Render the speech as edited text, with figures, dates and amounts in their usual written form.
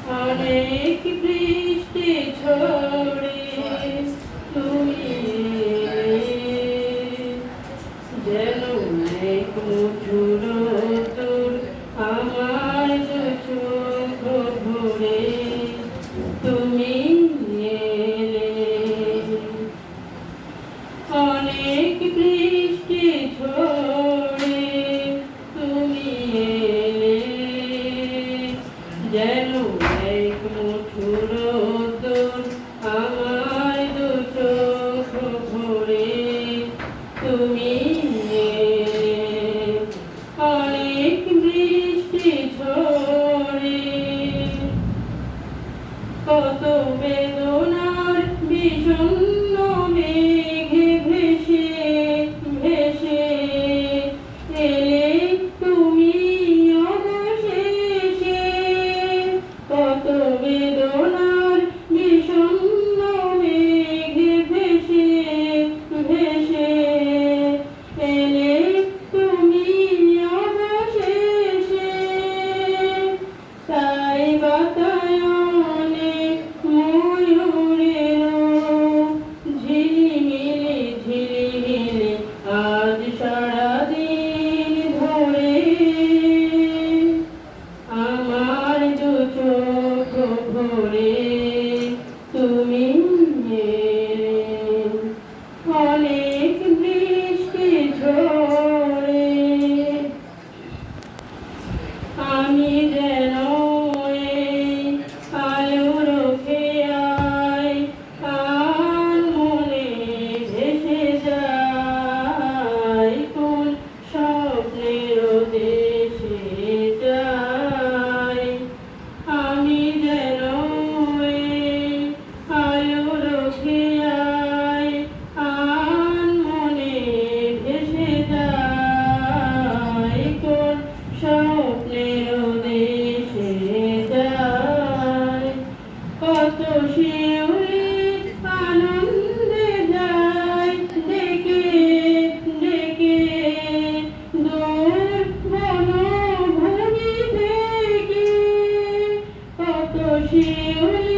অনেক বৃষ্টি ঝরে তুমি যেন এক মধুর তোর আমার দু চোখ ভরে তুমি অনেক বৃষ্টি ঝরে তুমি যেন এক মুঠোর তোর আমার দু চোখ ভরে তুমি অনেক বৃষ্টি ঝরে কত বেদনার বিষণ্ণ মেঘে ভেসে ভেসে এলে তুমি অবশেষে কত বেদনার বিষণ্ণ মেঘে ভেসে ভেসে এলে তুমি অবশেষে তাই বাতায়নে ময়ূরেরও ঝিলিমিলি ঝিলিমিলি আজ সারাদিন ধরে আমার দু চোখ ভরে তুমি অনেক বৃষ্টি ঝরে আমি যেন আলোর খেয়ায় মনে ভেসে যায় কোন স্বপ্নের দেশে যায় আমি যেন আলোর খেয়ায় মনে ভেসে যায় কোন স্বপ্নের দেশে যায় কত শিউলি আনন্দে যায় ডেকে ডেকে দূর বনভূমি থেকে কত শিউলি